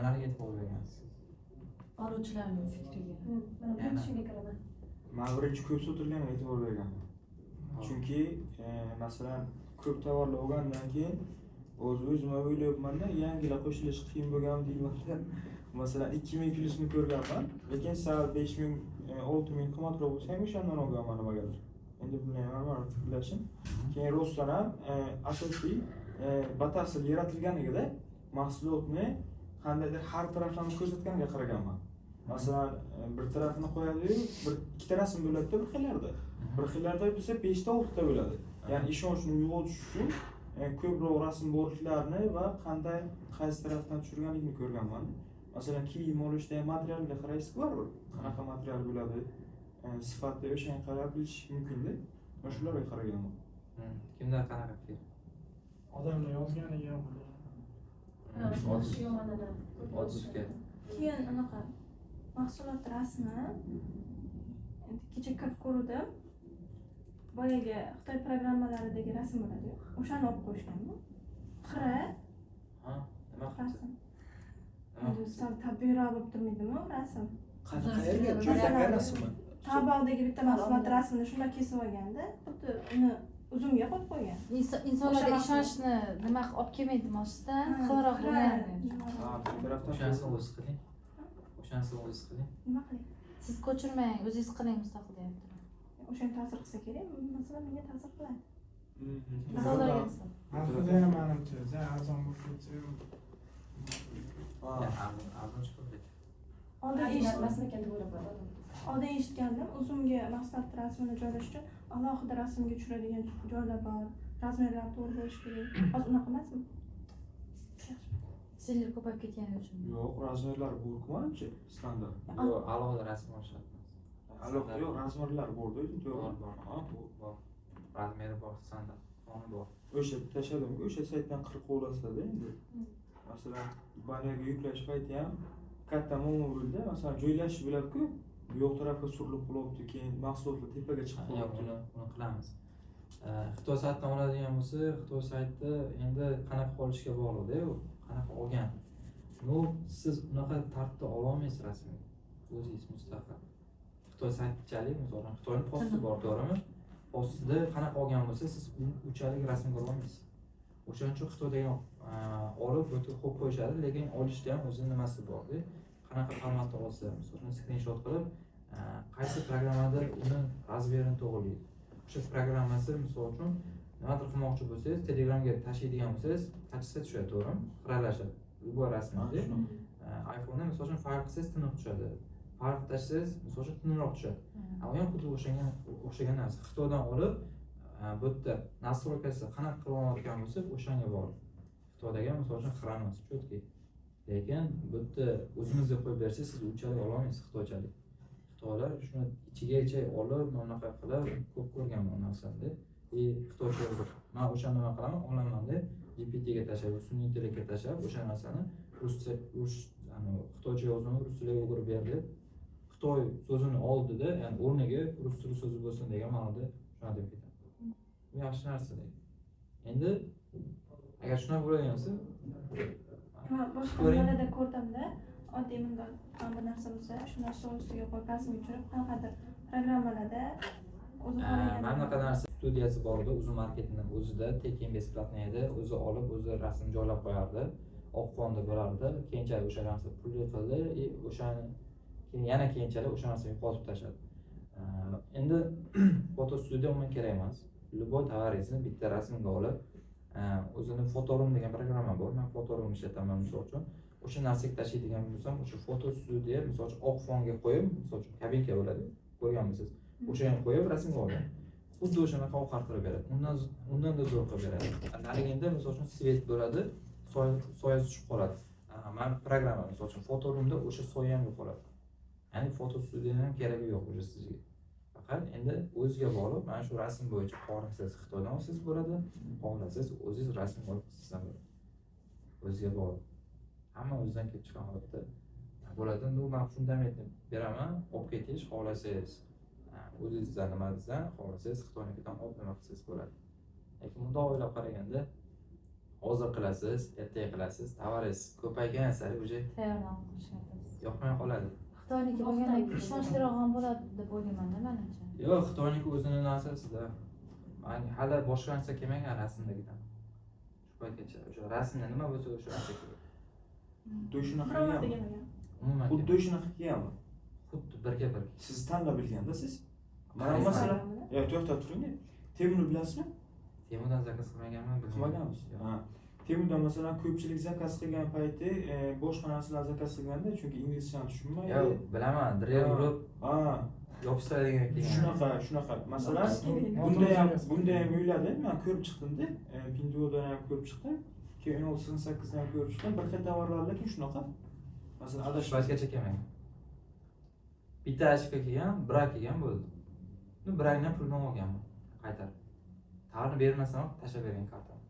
nimalarga e'tibor bergansiz? Oluvchilarning fikriga. Mana bu tushunga kiraman. Men birinchi ko'p sotilgan e'tibor berganman. Chunki masalan ko'p tovarlar olgandan keyin o'zim o'ylayapman-da, yangilar qo'shilish qiyin bo'lgan deyman. Masalan 2000 kilosini ko'rganman, lekin sal 5000 6000 qimmatroq bo'lsa ham o'shandan olganman nimagadir. Endi bilmayman, fikrlashim. Keyin rostdan ham asosiy batafsil yaratilganligida mahsulotni qandaydir har tarafdan ko'rsatganiga qaraganman. Masalan, bir tarafini qo'yadi-yu, ikkita rasm bo'ladi-da bir xillarda. Bir xillarda bo'lsa 5 ta 6 ta bo'ladi. Ya'ni ishonchni uyg'otish uchun ko'proq rasm borliklarini va qanday qaysi tarafdan tushirganligini ko'rganman. Masalan, kiyim olishda ham materialga qaraysiz baribir. Qanaqa material bo'ladi, sifatni o'shanga qarab bilish mumkin-da. Mana shularga qaraganman. Kimlar qanaqa fikr? Odamlar yozganiga ham Yaxshi yomondan. Odzivga. Keyin anaqa mahsulot rasmi endi kecha kirib ko'rdim. Boyagi Xitoy programmalaridagi rasm bo'ladi-yu. O'shani olib qo'yishganmi? Xira Ha, nima rasm. Endi sal tabiiyroq bo'lib turmaydimi rasm? Qayerga joylangan rasmmi? Tabiatdagi bitta mahsulot rasmini shunday kesib olganda, xuddi uni uzumga qo'yib qo'ygan. Insonlarga ishonchni nima olib kelmaydi mosdan xilroq bo'ladi. Ha, bir tarafdan O'shanisini o'zingiz qiling. O'shanisini o'zingiz qiling. Nima qiling? Siz ko'chirmang, o'zingiz qiling mustaqil deyapti. O'shanga ta'sir qilsa kerak, masalan menga ta'sir qiladi. Misollar aytsin. narxida ham manimcha arzon bo'lib ketsa Arzon chiqadi. Oldin Eshitmasmi ekan deb o'ylab qo'ydim. Oldin eshitgandim, o'zimga mahsulot rasmini joylash uchun alohida rasmga tushiradigan joylar bor. Razmerlar to'g'ri bo'lishi kerak. Hozir unaqa emasmi? Sizlar ko'payib ketgani uchun. Yo'q, razmerlar bor-ku manimcha, standart. Yo'q, alohida rasm olishadi. Alohida yo'q, razmerlar bor-da, Bor, to'g'ri. bor. Bor. Razmeri bor, standart. Foni bor. O'sha tashladim, o'sha saytdan qirib olasizda endi. Masalan, banaga yuklash payti ham katta muammo bo'ldi. Masalan, joylash bo'ladi-ku, bu yoq tarafga surilib qolyapti, keyin mahsulotlar tepaga chiqib Yo'q, qolyapti. uni qilamiz. Xitoy saytidan oladigan bo'lsa, Xitoy sayti endi qanaqa olishga bog'liq-da, qanaqa olgan. No, siz unaqa tartibda ola olmaysiz rasmni. O'zingiz mustaqil. Xitoy saytchalik, masalan, Xitoyning posti bor, to'g'rimi? Postida qanaqa olgan bo'lsa, siz unchalik rasmga ola olmaysiz. O'shaning uchun Xitoydan olib o'tib qo'yib qo'yishadi, lekin olishda ham o'zining nimasi bor-da. Qanaqa formatda olsa, masalan, screenshot qilib, qaysi programmada uni razmerini to'g'rilaydi. O'sha programmasi misol uchun nimadir qilmoqchi bo'lsangiz, Telegramga tashlaydigan bo'lsangiz, tashsa tushadi, to'g'rimi? Xiralashadi. Bu rasmda. iPhone'da misol uchun fayl qilsangiz tiniq tushadi. Fayl tashsangiz, misol uchun tiniqroq tushadi. U ham xuddi o'xshagan narsa. Xitoydan olib, bu yerda nastroykasi qanaqa qilib olayotgan bo'lsa, o'shanga borib. Xitoydagi misol uchun xiramiz, chotki. Lekin bu yerda o'zimizga qo'yib bersangiz, siz unchalik ola olmaysiz xitoychalik. Xitoylar shuni ichigacha olib, bunaqa qilib ko'p ko'rganman narsani. Xitoycha yozib, men o'shani nima qilaman, olaman deb GPT-ga tashlab, sun'iy intellektga tashlab, o'sha narsani xitoycha yozuvni rus tiliga o'girib berdi. Xitoy so'zini oldida, ya'ni o'rniga rus tili so'zi bo'lsin degan ma'noda shuni deb ketaman. Bu yaxshi narsa deydi. Endi agar shunaqa bo'ladigan bo'lsa, Boshqa nimalarda ko'rdimda, oddiy bunday bu narsa bo'lsa, shu narsa ustiga qo'yib rasm tushirib, qanaqadir programmalarda o'zi mana bunaqa narsa studiyasi bor edi, Uzum marketning o'zida, tekin besplatni edi, o'zi olib, o'zi rasm joylab qo'yardi, oq fonda bo'lardi. Keyinchalik o'sha narsa pulli qildi, o'shani keyin yana keyinchalik o'sha narsani yo'qotib tashladi. Endi foto studiya umuman kerak emas. Любой tovaringizni bitta rasmga olib, o'zini Photorum degan programma bor. Men Photorum ishlataman misol uchun. O'sha narsaga tashlaydigan bo'lsam, o'sha foto studiya misol uchun oq fonga qo'yib, misol uchun kabinka bo'ladi. Ko'rganmisiz? O'shani qo'yib rasmga oladi. Xuddi o'shanaqa ovqat qilib beradi. Undan da zo'r qilib beradi. Narigenda misol uchun svet bo'ladi, soya tushib qoladi. Men programma misol uchun Photorumda o'sha soya ham yo'qoladi. Ya'ni foto studiyaning ham keragi yo'q o'sha sizga. Faqat endi o'ziga bog'liq, mana shu rasm bo'yicha xohlasangiz Xitoydan olsangiz bo'ladi, xohlasangiz o'zingiz rasm olib qilsangiz ham bo'ladi. O'ziga bog'liq. Hamma o'zidan kelib chiqqan holatda bo'ladi. Bu men fundamentni beraman, olib ketish xohlasangiz o'zingizdan nimadan xohlasangiz Xitoynikidan olib nima qilsangiz bo'ladi. Lekin bundoq o'ylab qaraganda hozir qilasiz, ertaga qilasiz, tovaringiz ko'paygan sari уже tayyorlab qilishadi. yoqmay qoladi. Xitoyniki bo'lgandek ishonchliroq ham bo'ladi deb o'ylayman-da menimcha. Yo'q, Xitoyniki o'zini narsasida. Men hali boshqa narsa kelmagan rasmdagidan. Shu paytgacha o'sha rasmda nima bo'lsa o'sha narsa keladi. Xuddi shunaqa biror marta kelganmi? kelmagan. Umuman Xuddi shunaqa kelganmi? xuddi birga bir. Siz tanlab bilganda siz. Mana Qaysi? masalan, to'xtab turing. Temurni bilasizmi? Temurdan zakaz qilmaganman, Qilmaganmiz. Ha. Temurdan masalan ko'pchilik zakaz qilgan payti boshqa narsalar zakaz qilganda, chunki inglizchani tushunmaydi. Yo'q, bilaman, drill urib Ha, yopishtiradigan kelgan. shunaqa. Masalan, bunda ham o'yladi. Men ko'rib chiqdim-da. Pinduo'dan ham ko'rib chiqdim. Keyin 16-18 dan ham ko'rib chiqdim. Bir xil tovarlar lekin shunaqa. Masalan, adashib Shvaytgacha kelmagan. Bitta ashka kelgan, brak kelgan bo'ldi. Brakdan pulni olganman, qaytarib. Tarni bermasam tashlab bergan kartani.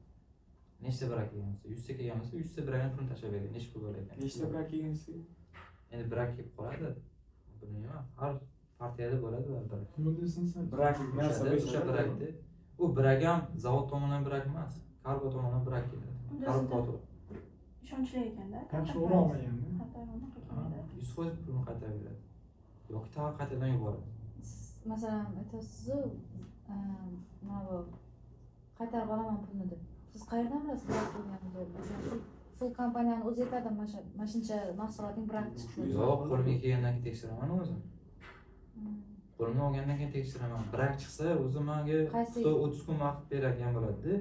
Nechta brak kelgan bo'lsa, 100 ta kelgan bo'lsa, 100 ta brakdan pulni tashlab bergan. Nechta pul bor ekan? nechta brak kelgansiz? Endi brak kelib qoladi. Bilmayman, har partiyada bo'ladi albatta. Bildirsin Brak emas, O'sha brakda. U brak ham zavod tomonidan brak emas, kargo tomonidan brak keladi. Kargo Ishonchli ekanda. Yaxshi o'rolmaganda. Xato 100% pulni qaytarib beradi. Yoki tag'in qaytadan yuboradi. Siz masalan aytasiz-ku, mana bu qaytarib olaman pulni deb. Siz qayerdan bilasiz kerak bo'lganini deb? Masalan, siz kompaniyani o'zi aytadi, mana shuncha mahsulotning brak chiqdi. Yo'q, qo'limga kelgandan keyin tekshiraman o'zim. Qo'limga olgandan keyin tekshiraman. Brak chiqsa, o'zi menga Qaysi- Xitoy 30 kun vaqt beradigan bo'ladi.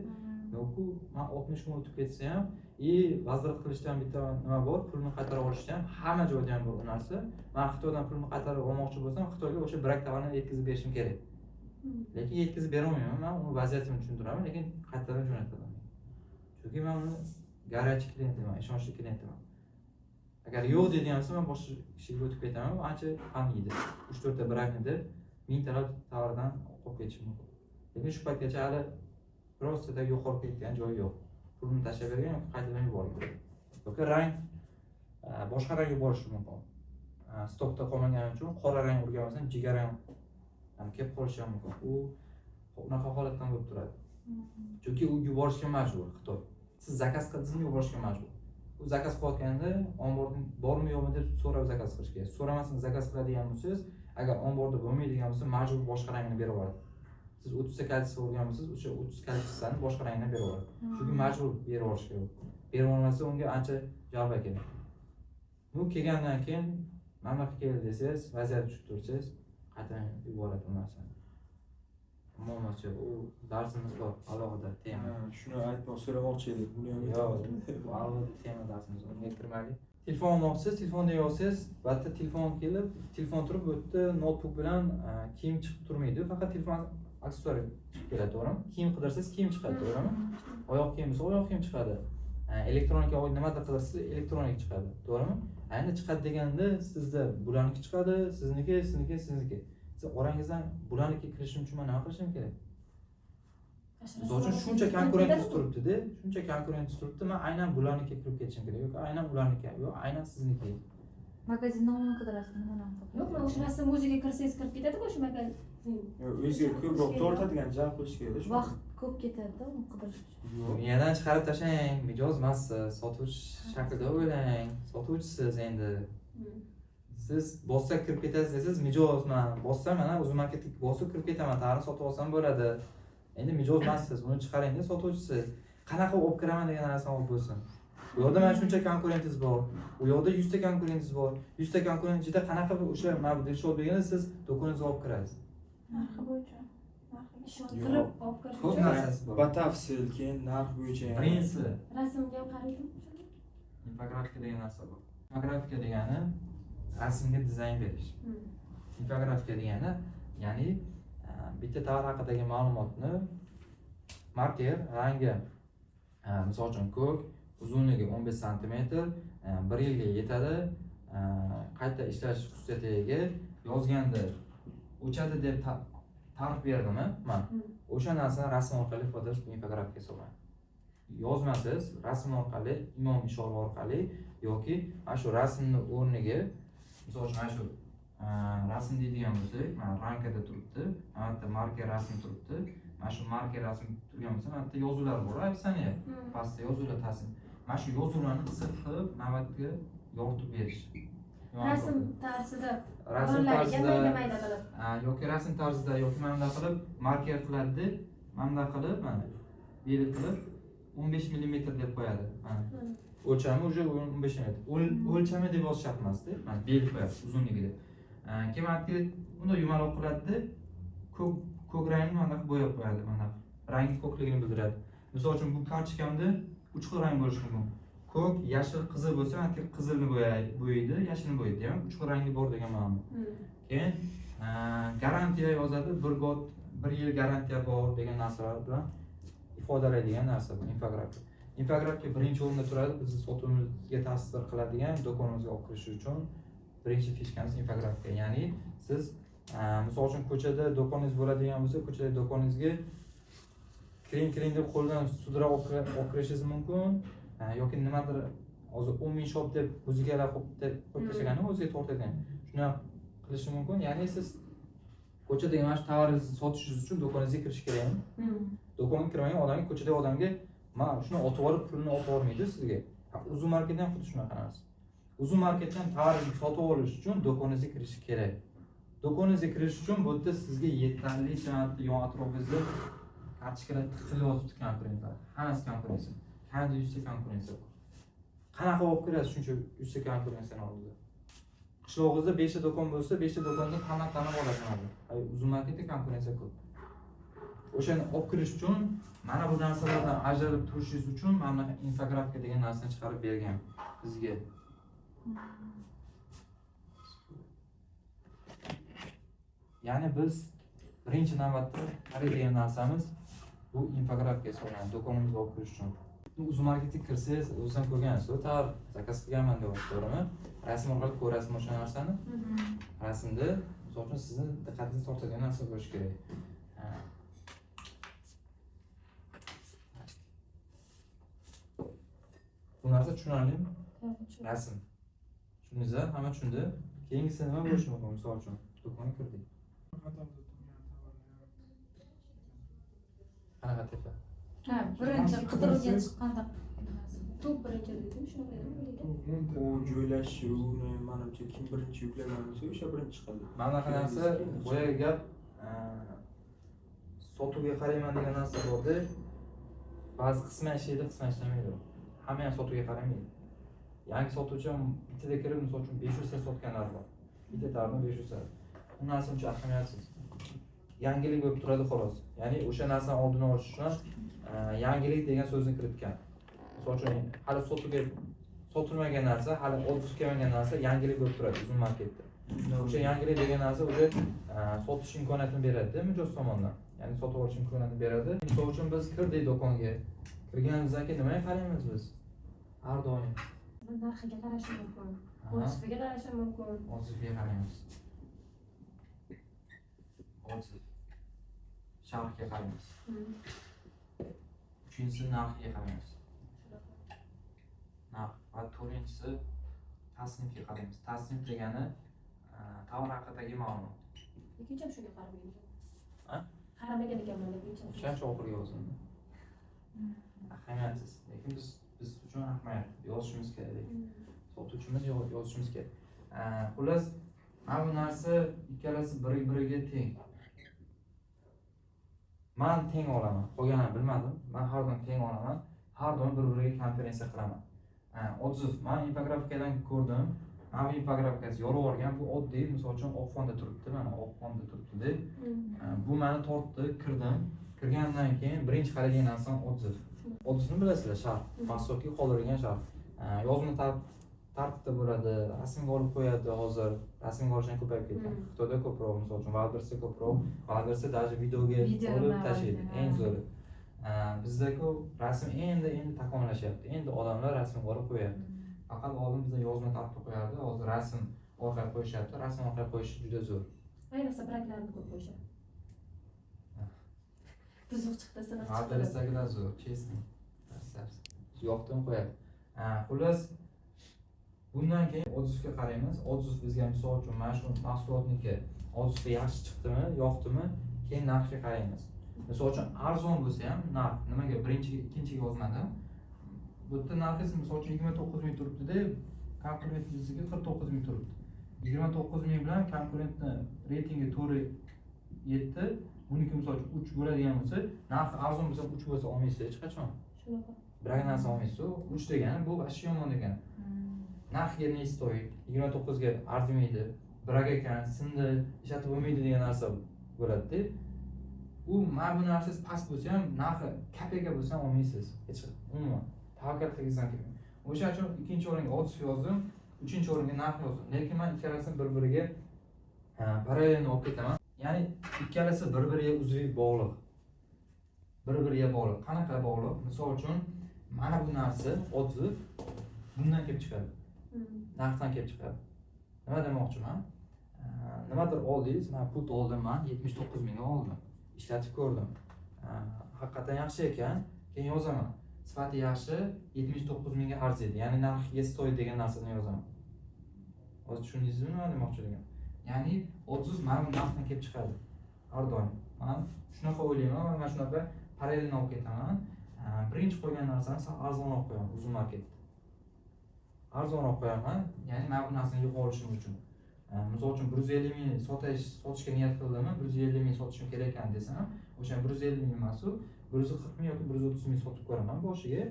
Yo'q-ku, men 60 kun o'tib ketsa ham, vazir qilishdan bitta nima bor, pulni qaytarib olishdan hamma joyda ham bor bu narsa. Men Xitoydan pulni qaytarib olmoqchi bo'lsam, Xitoyga o'sha brak tovarni yetkazib berishim kerak. Lekin yetkazib bera olmayman. Men uni vaziyatini tushundiraman, lekin qaytadan jo'nataman. Chunki men uni garaj klientman, ishonchli klientman. Agar yo'q deydigan bo'lsa, men boshqa kishiga o'tib ketaman, u ancha ham yeydi. 3-4 ta brakni deb 1000 talab tovardan qolib ketishi mumkin. Lekin shu paytgacha hali biroztada yo'qolib ketgan joyi yo'q. Pulni tashlab bergan yoki qaytadan yuborgan. Yoki rang boshqa rang yuborishi mumkin. Stokda qolmagani uchun qora rang urgan bo'lsam, jigarrang kelib qolishi ham mumkin. U unaqa holatdan bo'lib turadi. Chunki u yuborishga majbur Xitoy. Siz zakaz qildingizmi, yuborishga majbur. U zakaz qilayotganda onboarding bormi yo'qmi deb so'rab zakaz qilish kerak. So'ramasdan zakaz qiladigan bo'lsangiz, agar onboardda bo'lmaydigan bo'lsa, majbur boshqa rangni berib yuboradi. Siz 30 ta kalisi urgan bo'lsangiz, o'sha 30 kalisini boshqa rangdan berib yuboradi. Chunki majbur berib yuborish kerak. Berib olmasa unga ancha jalba keladi. Bu kelgandan keyin mana bu keldi desangiz, vaziyat tushib tursangiz, qaytadan yuboradi u narsani. Umuman u darsimiz bor, alohida tema. Shuni aytmoq so'ramoqchi edik. Buni ham Yo'q, alohida tema darsimiz bor. Unga kirmaylik. Telefon olmoqchisiz, telefonda yozsangiz, bitta telefon kelib, telefon turib, bu yerda notebook bilan kiyim chiqib turmaydi, faqat telefon aksessuari chiqib keladi, to'g'rimi? Kiyim qidirsangiz, kiyim chiqadi, to'g'rimi? Oyoq kiyim bo'lsa, oyoq kiyim chiqadi. Elektronika nimadir qidirsangiz, elektronika chiqadi, to'g'rimi? Endi chiqadi deganda sizda bularniki chiqadi, sizniki. Siz orangizdan bularniki kirishim uchun nima qilishim kerak? Misol uchun shuncha konkurentingiz turibdi-da, men aynan bularnikiga kirib ketishim kerak yoki aynan ularniki, yo'q, aynan sizniki. Magazin nomini qidirasiz, nima nom? Yo'q, mana o'sha narsa o'ziga kirsangiz kirib ketadi-ku o'sha magazin. o'ziga ko'proq tortadigan jalb qilish kerak. Vaqt ko'p ketadi-da uni qidirish uchun. Duniyadan chiqarib tashlang, mijoz emas, sotuvchi shaklida o'ylang, sotuvchisiz endi. Siz bossak kirib ketasiz desangiz, mijozman, bossam mana o'zim marketga bosib kirib ketaman, tarni sotib olsam bo'ladi. Endi mijoz emassiz, uni chiqaring-da, sotuvchisiz. Qanaqa olib kiraman degan narsani olib bo'lsin. Bu yoqda mana shuncha konkurentingiz bor. U yoqda 100 ta konkurentingiz bor. 100 ta konkurent ichida qanaqa o'sha mana bu dilshod deganda siz do'koningizga olib kirasiz. Narxi bo'yicha. Ishontirib olib kirish Ko'p uchun narsasi bor. Batafsil, keyin narx bo'yicha ham. Birinchisi rasmga ham qaraydim. infografika degan narsa bor. Infografika degani rasmga dizayn berish. Infografika degani, ya'ni bitta tovar haqidagi ma'lumotni marker rangi, misol uchun ko'k, uzunligi 15 sm, 1 yilga yetadi, qayta ishlash xususiyatiga ega, yozganda o'chadi deb ta'rif berdimmi? Men o'sha narsani rasm orqali ifodalash bu infografika hisoblanadi. Yozmasiz, rasm orqali, imom ishora orqali yoki mana shu rasmni o'rniga, misol uchun mana shu rasm deydigan bo'lsak, mana rankada turibdi, mana bu yerda marker rasm turibdi. mana shu marka rasm turgan bo'lsa, mana bu yerda yozuvlar bor, описание. Pastda yozuvlar ta'sir. Mana shu yozuvlarni qisqa qilib navbatga yoritib berish. Rasm tarzida Rasm o'rinlariga tarzida mayda qilib. yoki rasm tarzida yoki mana bunday qilib marker qiladi, mana bunday qilib, mana belgi qilib 15 mm deb qo'yadi. Mana o'lchami уже 15 mm. O'lchami deb yozish shart emas-da. Mana belgi qo'yadi uzunligi deb. Keyin mana bunda yumaloq qiladi, ko'k rangni mana bunday bo'yab qo'yadi, mana rangi ko'kligini bildiradi. Misol uchun bu kartochkamda 3 xil rang bo'lishi mumkin. Ko'k, yashil, qizil bo'lsa, mana qizilni bo'yaydi, yashilni bo'yaydi, ham 3 xil rangi bor degan ma'no. Keyin garantiya yozadi, 1 yil garantiya bor degan narsalar bilan ifodalaydigan narsa bu infografika. Infografika birinchi o'rinda turadi, bizni sotuvimizga ta'sir qiladigan, do'konimizga olib kirish uchun birinchi fishkamiz infografika. Ya'ni siz misol uchun ko'chada do'koningiz bo'ladigan bo'lsa, ko'chada do'koningizga kiring deb qo'ldan sudrab olib kirishingiz mumkin. Yoki nimadir hozir 10 ming shop deb o'zigalar qo'yib tashlagani o'ziga tortadigan. Shuni qilishi mumkin. Ya'ni siz ko'chadagi mana shu tovaringizni sotishingiz uchun do'koningizga kirish kerak. Do'konga kirmagan odamga, ko'chadagi odamga mana shuni otib olib pulini olib bormaydi sizga. Uzun marketdan xuddi shunaqa narsa. Uzun marketdan tovaringizni sotib olish uchun do'koningizga kirish kerak. Do'koningizga kirish uchun bu yerda sizga yetarlicha yon atrofingizda kartochkalar tiqilib yotibdi konkurentlar. Hammasi konkurensiya. Hamda 100 ta konkurensiya bor. Qanaqa olib kirasiz shuncha 100 ta konkurensiyani oldida? Qishlog'ingizda 5 ta do'kon bo'lsa, 5 ta do'konda tanlab olasiz. Uzun marketda konkurensiya ko'p. O'shani olib kirish uchun mana bu narsalardan ajralib turishingiz uchun mana bunaqa infografika degan narsani chiqarib bergan bizga. Ya'ni biz birinchi navbatda qaraydigan narsamiz bu infografika hisoblanadi do'konimizga olib kirish uchun. Uzun marketga kirsangiz, o'zingizdan ko'rgansiz, tar zakaz qilganman deyapsiz, to'g'rimi? Rasm orqali ko'rasizmi o'sha narsani? Rasmda, misol uchun sizni diqqatingizni tortadigan narsa bo'lishi kerak. Bu narsa tushunarlimi? Rasm. Tushundingizlar? Hamma tushundi. Keyingisi nima bo'lishi mumkin? Misol uchun, do'konga kirdik. Qanaqa tepa? Birinchi qidiruvga chiqqanda Top birinchi dedim, shuni qo'ydim. U joylashuvni menimcha kim birinchi yuklagan bo'lsa, o'sha birinchi chiqadi. Mana bunaqa narsa, boyagi gap sotuvga qarayman degan narsa borda. Ba'zi qisman ishlaydi, qisman ishlamaydi. Hamma ham sotuvga qaramaydi. Yangi sotuvchi ham bittada kirib, misol uchun 500 ta sotganlar bor. Bitta tarni 500 ta. Bu narsa uncha ahamiyatsiz. Yangilik bo'lib turadi xolos. Ya'ni o'sha narsani oldini olish uchun yangilik degan so'zni kiritgan. Misol uchun hali sotilmagan narsa, hali odzif kelmagan narsa yangilik bo'lib turadi uzun marketda. O'sha yangilik degan narsa o'zi sotish imkoniyatini beradi mijoz tomonidan. Ya'ni sotib olish imkoniyatini beradi. Misol uchun biz kirdik do'konga. Kirganimizdan keyin nimaga qaraymiz biz? Har doim Narxiga qarashim mumkin. Ozifiga qarashim mumkin. odzifga qaraymiz. Odzif. Sharhga qaraymiz. Uchinchisi narxiga qaraymiz. Narx va to'rtinchisi tasnifga qaraymiz. Tasnif degani tovar haqidagi ma'lumot. Ikkinchi ham shunga qaramaydi. Qaramagan ekanman lekin. O'shancha oxiriga yozildi. Ahamiyatsiz. Lekin biz uchun ahamiyat yozishimiz kerak. Sotuvchimiz yozishimiz kerak. Xullas, mana bu narsa ikkalasi biriga teng. Men teng olaman. Qolganini bilmadim. Men har doim teng olaman. Har doim bir-biriga konferensiya qilaman. Odziv, men infografikadan ko'rdim. Mana bu infografikasi yorib olgan, bu oddiy, misol uchun oq fonda turibdi, mana oq fonda turibdi. Bu meni tortdi, kirdim. Kirgandan keyin birinchi qaraydigan narsam odziv. Odzivni bilasizlar, shart. Mahsulotga qoldirilgan shart. Yozma tartibda bo'ladi, rasmga olib qo'yadi hozir. Rasmga olishdan ko'payib ketgan. Xitoyda ko'proq, misol uchun Wildberriesda ko'proq, Wildberriesda даже videoga olib tashlaydi, eng zo'ri. Bizda-ku rasm endi takomillashyapti. Endi odamlar rasmga olib qo'yapti. Faqat oldin bizda yozma tartibda qo'yardi, hozir rasm orqaga qo'yishyapti. Rasm orqaga qo'yish juda zo'r. Ayniqsa braklarni ko'p qo'yishadi. Buzuq chiqdi, siniq chiqdi. Adresdagilar zo'r, chestni. Yoqdim qo'yadi. Xullas, bundan keyin odzivga qaraymiz. Odziv bizga misol uchun mana shu mahsulotniki odzivga yaxshi chiqdimi, yoqdimi, keyin narxga qaraymiz. Misol uchun arzon bo'lsa ham narx nimaga birinchiga ikkinchiga yozmadim. Bu yerda narxingiz misol uchun 29 ming turibdi-da, konkurentingizga 49 ming turibdi. 29 ming bilan konkurentni reytingi to'g'ri yetdi. Buniki misol uchun 3 bo'ladigan bo'lsa, narxi arzon bo'lsa 3 bo'lsa olmaysiz hech qachon. Shunaqa. Biroq narsa olmaysiz. 3 degani bu ashi yomon degani. Narxiga ne stoyit, 29 ga arzimaydi, biroq ekan, sindi, ishlatib bo'lmaydi degan narsa bo'ladi-da. U mana bu narsangiz past bo'lsa ham, narxi kapega bo'lsa ham olmaysiz. Hech umuman tavakkal qilgizdan kelmaydi. O'sha uchun ikkinchi o'ringa ots yozdim, uchinchi o'ringa narx yozdim. Lekin men ikkalasini bir-biriga parallelni olib ketaman. Ya'ni ikkalasi bir-biriga uzviy bog'liq. Bir-biriga bog'liq. Qanaqa bog'liq? Misol uchun mana bu narsa odziv bundan kelib chiqadi. Narxdan kelib chiqadi. Nima demoqchiman? Nimadir oldingiz, men pul oldim, men 79 mingga oldim. Ishlatib ko'rdim. Haqiqatan yaxshi ekan, keyin yozaman. Sifati yaxshi, 79 mingga arziydi. Ya'ni narxiga stoy degan narsani yozaman. Hozir tushundingizmi nima demoqchiligim? Ya'ni odziv mana bu narxdan kelib chiqadi. Har doim. Men shunaqa o'ylayman va men shunaqa parallelni olib ketaman. Birinchi qo'ygan narsani sal arzonroq qo'yaman uzun marketda. Arzonroq qo'yaman, ya'ni men bu narsani yig'ib olishim uchun. Misol uchun 150 ming sotishga niyat qildimmi, 150 ming sotishim kerak ekan desam, o'sha 150 ming emas, 140 ming yoki 130 ming sotib ko'raman boshiga.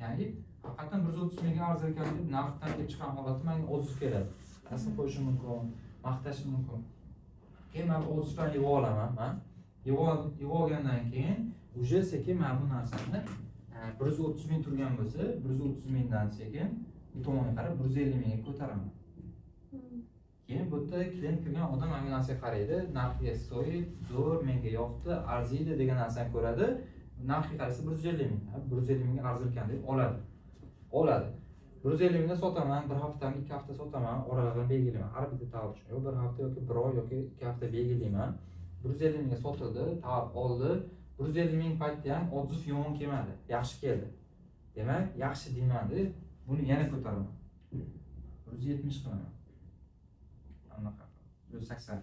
Ya'ni haqiqatan 130 mingga arzir ekan deb narxdan kelib chiqqan holati menga oziq keladi. Rasm qo'yishim mumkin, maqtashim mumkin. Keyin men ozifdan yig'ib olaman, men yig'ib olgandan keyin uje sekin men bu narsani 130 ming turgan bo'lsa, 130 mingdan sekin bu tomonga qarab 150 mingga ko'taraman. Keyin bu yerda klient kirgan odam mana bu narsaga qaraydi, narxiga stoyit, zo'r, menga yoqdi, arziydi degan narsani ko'radi. Narxiga qarasa 150 ming, 150 mingga arzir ekan deb oladi. Oladi. 150 mingda sotaman, bir haftami, 2 hafta sotaman, oralig'ini belgilayman. Har bitta tovar uchun. Yo bir hafta yoki bir oy yoki 2 hafta belgilayman. 150 mingga sotildi, tovar oldi. 150 ming paytda ham odziv yomon kelmadi, yaxshi keldi. Demak, yaxshi deyman-da, buni yana ko'taraman. 170 qilaman. Anaqa 180.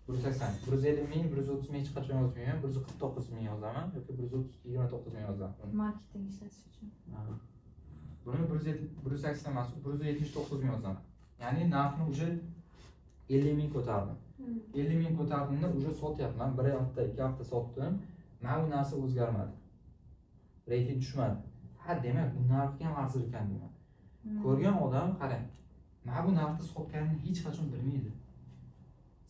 150 ming, 130 ming hech qachon yozmayman, 149 ming yozaman yoki 129 ming yozaman. Marketing ishlatish uchun. Buni 180 emas, 179 ming yozaman. Ya'ni narxni uje 50 ming ko'tardim. 50 ming ko'tardimda uje sotyapman. 1 hafta, 2 hafta sotdim. Mana bu narsa o'zgarmadi. Reyting tushmadi. Ha, demak, bu narxga ham arzir ekan deyman. Ko'rgan odam qarang. Mana bu narxda sotganini hech qachon bilmaydi.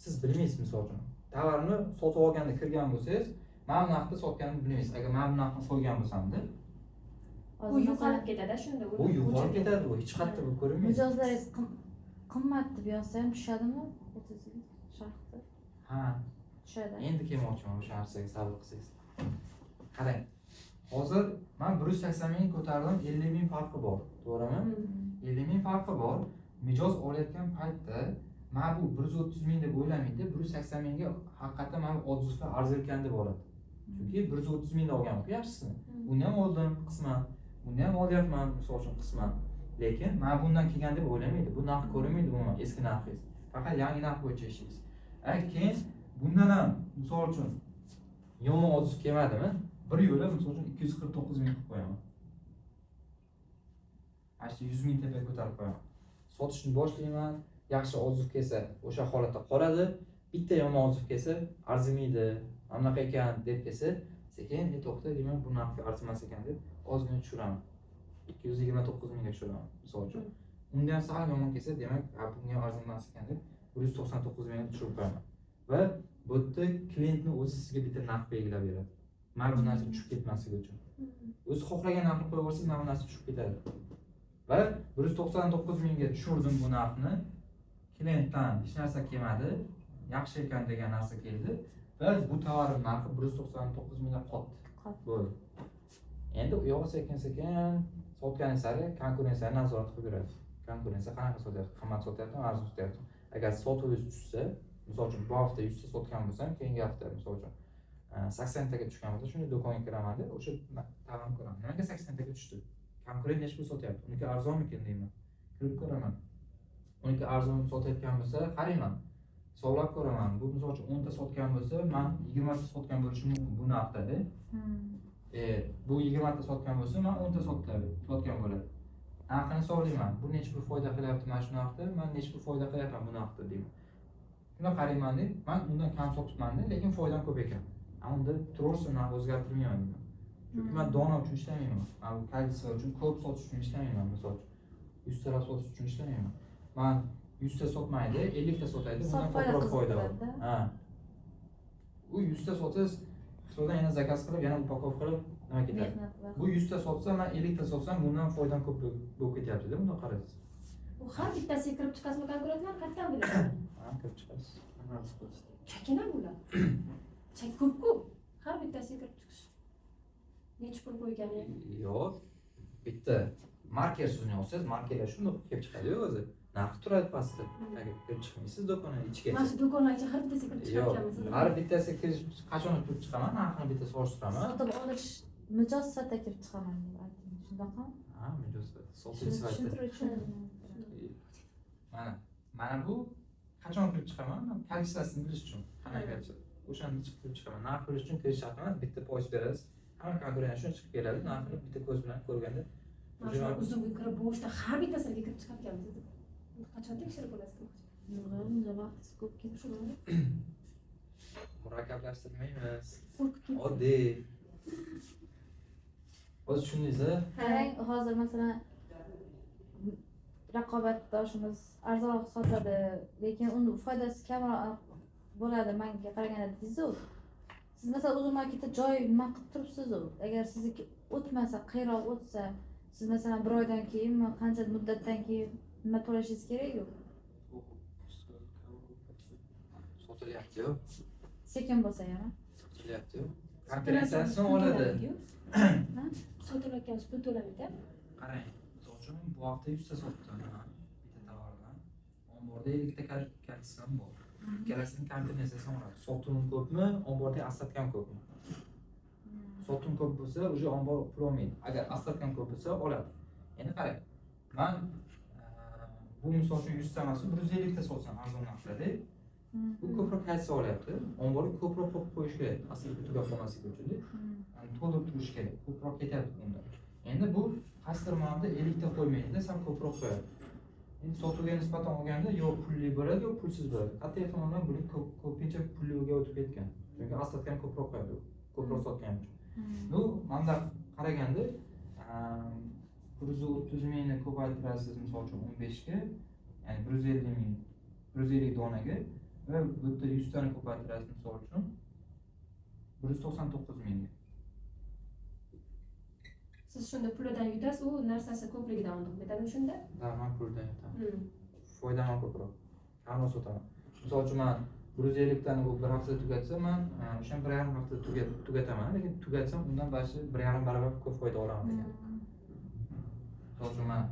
Siz bilmaysiz misol uchun. Tovarni sotib olganda kirgan bo'lsangiz, mana bu narxda sotganini bilmaysiz. Agar mana bu narxni qo'ygan bo'lsam-da, U yo'qolib ketadi shunda. u yo'qolib ketadi, u hech qayerda bu ko'rinmaydi. Mijozlaringiz qimmat deb yozsa ham tushadimi? Sharhda. Ha, Tushadi. endi kelmoqchiman o'sha narsaga sabr qilsangiz. Qarang. Hozir men 180 ming ko'tardim, 50 ming farqi bor, to'g'rimi? 50 ming farqi bor. Mijoz olayotgan paytda men bu 130 ming deb o'ylamaydi, 180 mingga haqiqatan men odzifga arzir ekan deb oladi. Chunki 130 mingda olgan-ku yaxshisini. Uni ham oldim qisman, uni ham olyapman misol uchun qisman. Lekin men bundan kelgan deb o'ylamaydi. Bu narx ko'rinmaydi umuman eski narxingiz. Faqat yangi narx bo'yicha ishlaysiz. Keyin bundan ham misol uchun yomon odzif kelmadimi? Bir yo'la misol uchun 249 ming qilib qo'yaman. Ashta 100 ming tepaga ko'tarib qo'yaman. Sotishni boshlayman, yaxshi odzif kelsa o'sha holatda qoladi. Bitta yomon odzif kelsa, arzimaydi, anaqa ekan deb kelsa, sekin to'xta deyman, bu narxga arzimas ekan deb ozgina tushiraman. 229 mingga tushiraman misol uchun. Undan ham sal yomon kelsa, demak, bunga arzimas ekan deb 199 mingga tushirib qo'yaman. Va bu yerda klientni o'zi sizga bitta narx belgilab beradi. Mana bu narsa tushib ketmasligi uchun. O'zi xohlagan narxni qo'yib olsangiz, mana bu narsa tushib ketadi. Va 199 mingga tushirdim bu narxni. Klientdan hech narsa kelmadi, yaxshi ekan degan narsa keldi va bu tovarning narxi 199 mingga qotdi. Bo'ldi. Endi u yo'q sekin-sekin sotganingiz sari konkurensiyaga nazorat qilib yuradi. Konkurensiya qanaqa sotyapti, qimmat sotyaptimi, arzon sotyaptimi? Agar sotuvingiz tushsa, misol uchun bu hafta 100 ta sotgan bo'lsam, keyingi hafta misol uchun 80 taga tushgan bo'lsa, shuni do'konga kiraman deb o'sha tag'in ko'raman. Nimaga 80 taga tushdi? Konkurent nechta sotyapti? Uniki arzonmikin deyman. Kirib ko'raman. Uniki arzon sotayotgan bo'lsa, qarayman. hisoblab ko'raman. Bu misol uchun 10 ta sotgan bo'lsa, men 20 ta sotgan bo'lishim mumkin bu narxda. Bu 20 ta sotgan bo'lsa, men 10 ta sotgan bo'ladi. Narxini hisoblayman. Bu necha pul foyda qilyapti mana shu narxda, men necha pul foyda qilyapman bu narxda deyman. Shunda qarayman deb, men undan kam sotibman, lekin foydam ko'p ekan. Unda to'g'risi narx o'zgartirmayman deyman. Chunki men dona uchun ishlamayman. Men bu kalsiy uchun ko'p sotish uchun ishlamayman, misol uchun. 100 ta sotish uchun ishlamayman. Men 100 ta sotmaydi, 50 ta sotaydi, bundan ko'proq foyda bor. Ha. U 100 ta sotsiz, so'dan yana zakaz qilib, yana upakovka qilib nima ketadi? Bu 100 ta sotsa, men 50 ta sotsam, bundan foydam ko'p bo'lib ketyapti-da, bunday qaraysiz. U har bittasiga kirib chiqasmi konkurentlar qayerdan biladi? Ha, kirib chiqasiz. Chakana bular. Chak ko'p-ku. Har bittasiga kirib chiqish. Necha pul qo'ygani? Yo'q. Bitta marker so'zni olsangiz, markerlar shunday kelib chiqadi-ku o'zi. Narxi turadi pastda. Kirib chiqmaysiz do'konga ichgacha. Mana shu do'konlar ichiga har bittasiga kirib chiqarkanmiz. Yo'q. Har bittasiga kirish qachon kirib chiqaman, narxini bitta solishtiraman. Sotib olish mijoz sifatida kirib chiqaman deb ayting. Shundaqmi? Ha, mijoz sifatida, sotish sifatida. Mana bu qachon kirib chiqaman? Kalsiyasini bilish uchun. Qanaqa bo'lsa, o'shani chiqib chiqaman. Narx bilish uchun kirish shart emas, bitta poyez berasiz. Hamma konkurent shuni chiqib keladi, narxini bitta ko'z bilan ko'rganda Mana shu uzunga kirib boshda har bittasiga kirib chiqarkanmiz. Qachon tekshirib olasizmi? Yo'q, unga vaqt ko'p ketadi. Murakkablashtirmaymiz. Oddiy. O'z tushundingiz-a? Qarang, hozir masalan raqobatdoshimiz arzonroq sotadi, lekin uni foydasi kamroq bo'ladi menga qaraganda dedingiz-ku. Siz masalan o'zi marketda joy nima qilib turibsiz-ku. Agar sizniki o'tmasa, qiyroq o'tsa, siz masalan bir oydan keyin, qancha muddatdan keyin nima to'lashingiz kerak-ku. Sotilyapti-yu. Sekin bo'lsa ham. Sotilyapti-yu. Kompensatsiyani oladi. Sotilayotgan pul to'lamaydi. Qarang, misol uchun bu hafta 100 ta sotdim bitta tovardan. Omborda 50 ta kalsiy bor. Ikkalasini kompensatsiyasini oladi. Sotuv ko'pmi, omborda aslatgan ko'pmi? Sotuv ko'p bo'lsa, o'sha ombor pul olmaydi. Agar aslatgan ko'p bo'lsa, oladi. Endi qarang. Men bu misol uchun 100 ta emas, 150 ta sotsam arzon narxda. Bu ko'proq kalsiy olyapti. Omborga ko'proq qo'yish kerak. Aslida tugab qolmasligi uchun. To'lib turish kerak. Ko'proq ketyapti unda. Endi bu qaysidir ma'noda 50 ta qo'ymaydi, sal ko'proq qo'yadi. Endi sotuvga nisbatan olganda yo pulli bo'ladi, yo pulsiz bo'ladi. Qat'iy ehtimoldan buni ko'pincha pulliga o'tib ketgan. Chunki aslatgan ko'proq qo'yadi, ko'proq sotgan uchun. Bu menda qaraganda 130 mingni ko'paytirasiz misol uchun 15 ga, ya'ni 150 ming, 150 donaga va bu yerda 100 tani ko'paytirasiz misol uchun 199 mingga. Siz shunda pulidan yutasiz, u narsasi ko'pligidan undiq bitadi shunda? Ha, men puldan yutaman. Foydam ko'proq. Kamroq sotaman. Misol uchun men 150 tani bu bir haftada tugatsam, men o'sha 1,5 haftada tugataman, lekin tugatsam undan bashi 1,5 barobar ko'p foyda olaman degan. Misol uchun men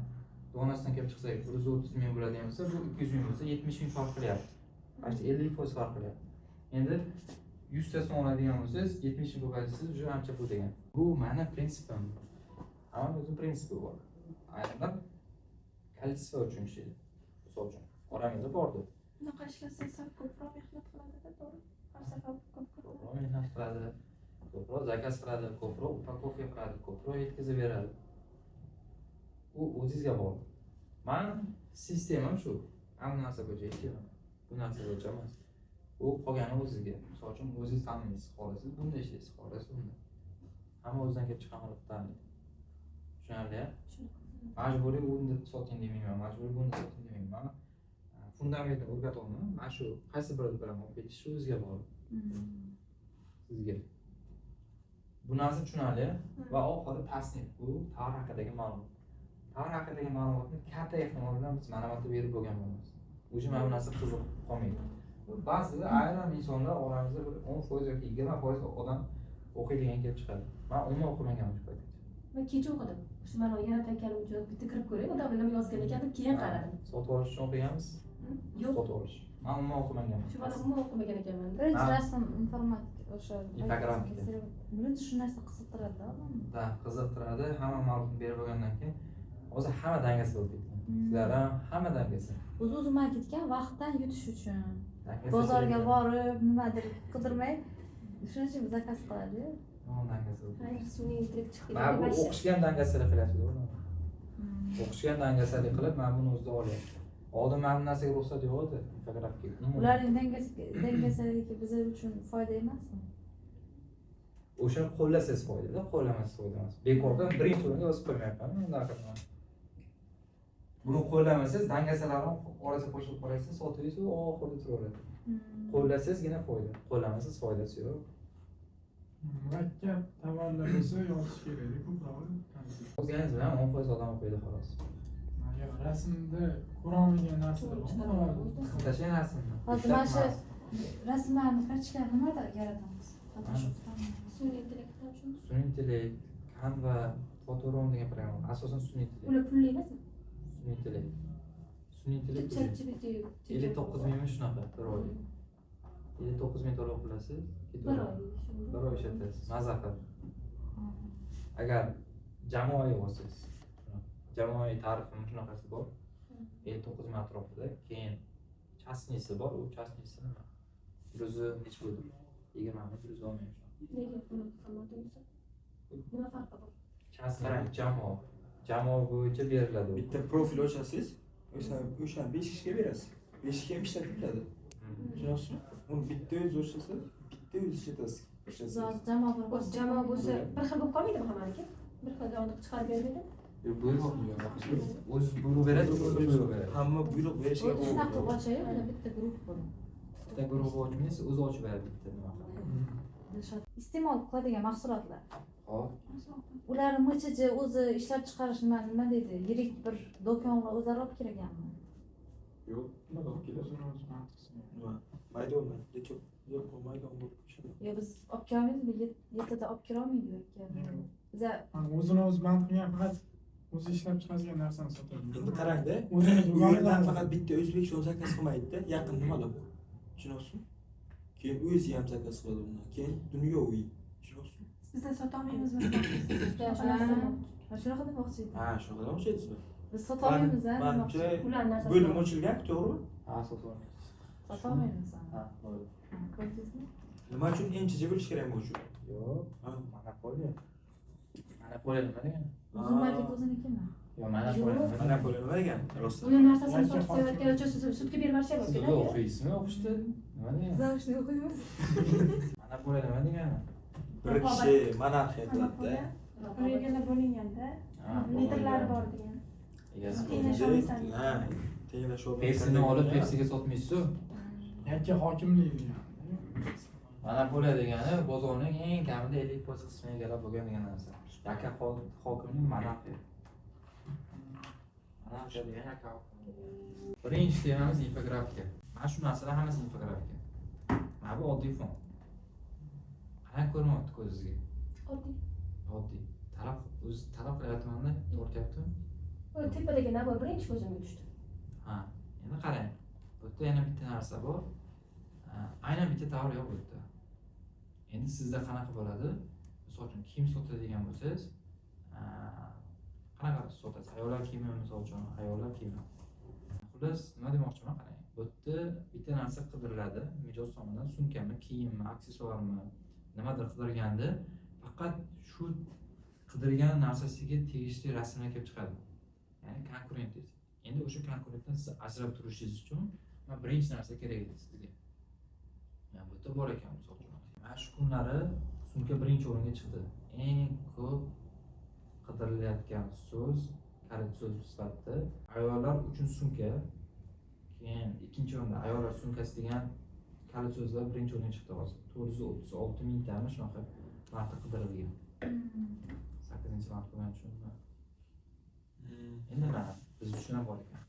donasidan kelib chiqsak 130 ming bo'ladigan bo'lsa, bu 200 ming bo'lsa 70 ming farq qilyapti. Bashi 50% farq qilyapti. Endi 100 tasini oladigan bo'lsangiz 70 ming ko'paytirsangiz juda ancha pul degan. Bu meni prinsipim. Ama o'zi prinsipi bor. Aynan kalsiy uchun ishlaydi. Misol uchun oramizda bordi. Bunaqa ishlasa sal ko'proq mehnat qiladi-da, to'g'ri. Har safar Ko'proq mehnat qiladi, ko'proq zakaz qiladi, ko'proq upakovka qiladi, ko'proq yetkazib beradi. U o'zingizga bog'liq. Men sistemam shu. Hamma narsa bo'yicha ishlaman. Bu narsa bo'yicha emas. U qolgani o'zingizga. Misol uchun o'zingiz tanlaysiz, xohlasangiz bunda ishlaysiz, xohlasangiz bunda. Hamma o'zidan kelib chiqqan holatda tanlaydi. Tushunarli? Majburiy unda soting demayman, majburiy bunda soting demayman. Fundamentni o'rgatolmayman. Men shu qaysi birini bilan olib ketish o'zingizga bog'liq. Sizga. Bu narsa tushunarli va oxiri tasnif. Bu tarix haqidagi ma'lumot. Tarix haqidagi ma'lumotni katta ehtimol bilan biz mana bu yerda berib bo'lgan bo'lamiz. O'sha mana bu narsa qiziq qolmaydi. Ba'zida ayrim insonlar oramizda bir 10% yoki 20% odam o'qiydigan kelib chiqadi. Men umuman o'qimaganman shu paytda. Men kecha o'qidim. Shu ma'no yaratayotganim uchun bitta kirib ko'ray, odamlar nima yozgan ekan deb keyin qaradim. Sotib olish uchun o'qiganmiz? Yo'q. Sotib olish. Men umuman o'qimaganman. Shu ma'no umuman o'qimagan ekanman. Birinchi rasm informatika o'sha Infografika. birinchi shu narsa qiziqtiradi-da. Da, qiziqtiradi. Hamma ma'lumotni berib bo'lgandan keyin hozir hamma dangasa bo'lib ketgan. Sizlar ham hamma dangasa. O'z-o'zimdan ketgan vaqtdan yutish uchun. Dangasa Bozorga kerak. borib, nimadir qidirmay, shuning uchun zakaz qiladi. Dangasa. Hayır, sun'iy intellekt chiqdi. Mana bu o'qishga ham dangasalik qilyapti. O'qishga ham dangasalik qilib, mana buni o'zida olyapti. Oldin mana bu narsaga ruxsat yo'q edi, infografikaga. Ularning dangasaligi biz uchun foyda emasmi? O'shani qo'llasangiz foydada, qo'llamasangiz foyda emas. Bekordan birinchi o'ringa yozib qo'ymayapman, bunday qilaman. Buni qo'llamasangiz, dangasalarni orasiga qo'shib qo'yasiz, sotingiz u oxirida turaveradi. Qo'llasangizgina foyda, qo'llamasangiz foydasi yo'q. Murakkab tovarlar bo'lsa yozish kerak ko'proq. O'zganingiz bilan 10% odam o'qiydi xolos. Yo'q, rasmda ko'rolmagan narsalar bor. Tashlang rasmni. Hozir mana shu rasmlarni kartochkalarni nimada yaratamiz? Photoshopdan. Sun'iy intellektdan shu. Sun'iy intellekt, Canva, Photoshop degan programma. Asosan sun'iy intellekt. Ular pulli emasmi? Sun'iy intellekt. Sun'iy intellekt. ChatGPT. 59 mingmi shunaqa bir oy. 59 ming to'lov qilasiz, Bir oy. bir oy ishlatasiz, maza qilib. Agar jamoaviy bo'lsangiz, jamoaviy tarifim shunaqasi bor. 59 ming atrofida, keyin частныйsi bor, u частныйsi nima? 100 necha bo'ldi? 20 ming, 110 ming. Nega buni qilmadingiz? Nima farqi bor? Частный jamoa bo'yicha beriladi. Bitta profil ochasiz, o'sha 5 kishiga berasiz. 5 kishi ham ishlatiladi. Tushunasizmi? Uni bitta o'zi o'chasiz, bitta o'zi ishlatasiz. Jamoa O'z jamoa bo'lsa, bir xil bo'lib qolmaydimi hammaniki? Bir xilga ortiq chiqarib bermaydi. O'z buyruq beradi, o'z buyruq beradi. Hamma buyruq berishga shunaqa qilib ochayu, bitta guruh bo'ladi. Bitta guruh ochmaysiz, o'zi ochib beradi bitta nima. Iste'mol qiladigan mahsulotlar. Hop. Ularni MChJ o'zi ishlab chiqarish nima deydi? Yirik bir do'konlar o'zlari olib kelganmi? yo'q, nima olib keladi? Nima? Maydonmi? Yo'q, maydon bo'lib ishlaydi. Yo biz olib kelolmaymizmi? Yetada olib kelolmaydi yo'q. Biza O'zini o'zi band qilgan faqat o'zi ishlab chiqargan narsani sotadi. Endi qarangda, O'zini u yerdan do'konidan faqat bitta O'zbekiston zakaz qilmaydi-da, yaqin nimalar bor. Tushunyapsizmi? Keyin o'zi ham zakaz qiladi undan. Keyin dunyoviy. Tushunyapsizmi? Bizda sotolmaymizmi? shunaqa demoqchi edim. Ha, shunaqa demoqchisizmi? Biz sotolmaymiz a Manimcha Ular narsasi. bo'lim ochilgan, to'g'ri? Ha, sotib Sotolmaymiz a. Ha, to'g'ri. Ko'rdingizmi? Nima uchun MChJ bo'lish kerak bu uchun? Yo'q, Ha. monopoliya. Monopoliya nima degani? Uzun market o'zinikimi? Yo'q, monopoliya nima degani? Monopoliya nima degani? Rostdan. Ular narsasini sotib qo'yayotgan uchun sudga berib Siz yuborishyapti. o'qiysizmi, o'qishda? Nima degani? Zavishni o'qiymiz. Monopoliya nima degani? Bir kishi monarxiya qiladida. Regalar bo'linganda Ha, litrlari bor degan. Egasi Tenglasholmaysan. Ha, tenglasholmaysan. Pepsini olib Pepsiga sotmaysiz-ku. yakka hokimlik degan. Monopoliya degani bozorning eng kamida 50% qismini egallab bo'lgan degan narsa. Yakka hokimning monarxiya. Monarxiya degan yakka hokimlik. Birinchi temamiz infografika. Mana shu narsalar hammasi infografika. Mana bu oddiy fon. Qanaqa ko'rinyapti ko'zingizga? Oddiy. Oddiy. Talab qilyaptimanda, tortyaptimi? O'sha tepadagi navo birinchi ko'zimga tushdi. Ha, endi qarang. Bu yerda yana bitta narsa bor. Aynan bitta tovar yo'q bu yerda. Endi sizda qanaqa bo'ladi? Misol uchun kiyim sotadigan bo'lsangiz, qanaqa sotasiz? Ayollar kiyimi misol uchun, ayollar kiyimi. Xullas, nima demoqchiman, qarang. Bu yerda bitta narsa qidiriladi, mijoz tomonidan sumkami, kiyimmi, aksessuarmi, nimadir qidirganda, faqat shu qidirgan narsasiga tegishli rasmlar kelib chiqadi. Ya'ni konkurentingiz. Endi o'sha konkurentdan siz ajralib turishingiz uchun mana birinchi narsa kerak edi sizga. Yani bu yerda bor ekan misol uchun. Mana shu kunlari sumka birinchi o'ringa chiqdi. Eng ko'p qidirilayotgan so'z, kalit so'z sifatida ayollar uchun sumka, keyin ikkinchi o'rinda ayollar sumkasi degan kalit so'zlar birinchi o'ringa chiqdi hozir. 436 mingtami shunaqa marta qidirilgan. 8-marta bo'lgan tushundimi? Endi mana biz uchun ham bor ekan.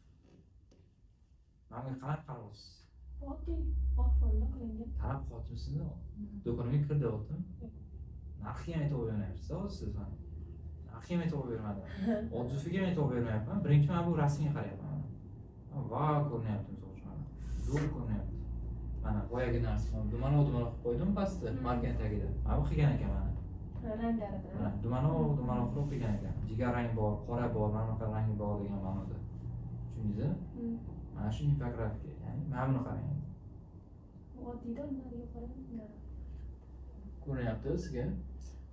Menga qanaqa qarayapsiz? Oddiy. Oq fonda qilingan. Qarab qo'yapsizmi? Do'konga kirdi o'tim. Narxi ham aytib o'ylayapsiz, siz mana. Narxi ham aytib o'ylayapman. Otzufiga ham aytib o'ylayapman. Birinchi men bu rasmga qarayapman. Va ko'rinyapti misol uchun mana. Zo'r ko'rinyapti. Mana boyagi narsa dumanoq qilib qo'ydim pastda, markaning tagida. Mana bu qilgan ekan mana. Ranglari bilan. Dumanoq qilib qilgan ekan. Jigarrang bor, qora bor, mana bunaqa rangi bor degan ma'noda. tushundingizmi? Mana shu infografika, ya'ni mana buni qarang. Oddiyda nariga qarang. Ko'rinyapti sizga?